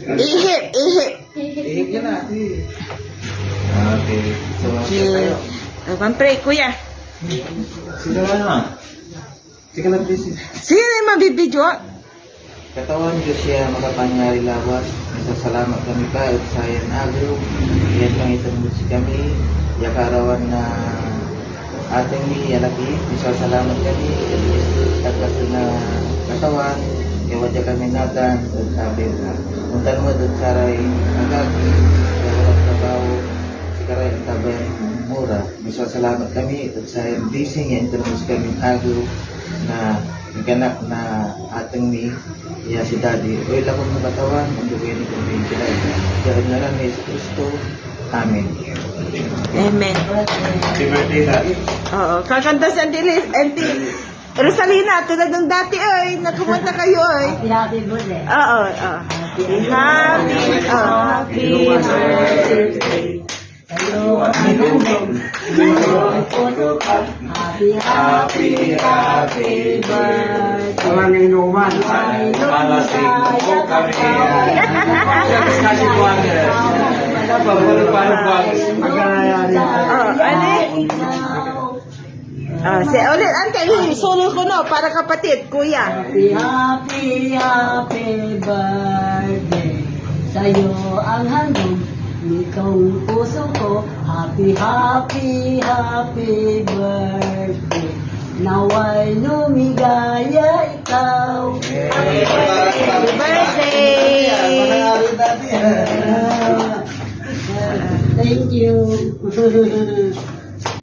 Ihip, ihip. Ihip yan natin. Okay. So, tayo. Pampray, kuya. Sino na? Sige na, please. Sino yung mabibidyo? Katawan Diyos siya makapangyari lawas. Nasasalamat kami pa at sayan agaw. Yan lang itong si kami. Yakarawan na ating iyalaki. Nasasalamat kami. Tagkaso na katawan. Yawadya kami natan. At sabi na. Untan mo doon saray agad. Yawalang trabaho. Sikaray ang tabay mura. Nasasalamat kami. At sayan dising. Yan itong si kami agaw. Na naganak na ating ni iya si Daddy. Oy, lakong na katawan, ang duwin itong sila. Dahil na lang ni Kristo. Amen. Amen. Happy birthday, Daddy. Oo, kakanta si Auntie Rosalina, tulad ng dati, oy. Nakumanta kayo, oy. Happy birthday. Oo, oo. Happy birthday. Hello, happy birthday. Walang inuman. Malasing po kami. Kasi buwanan. Si ulit, ante, solo ko no, para kapatid, kuya. Happy birthday. Sa'yo ang handog. Itong puso ko, happy birthday. Naway lumigaya ikaw. Happy birthday! Thank you.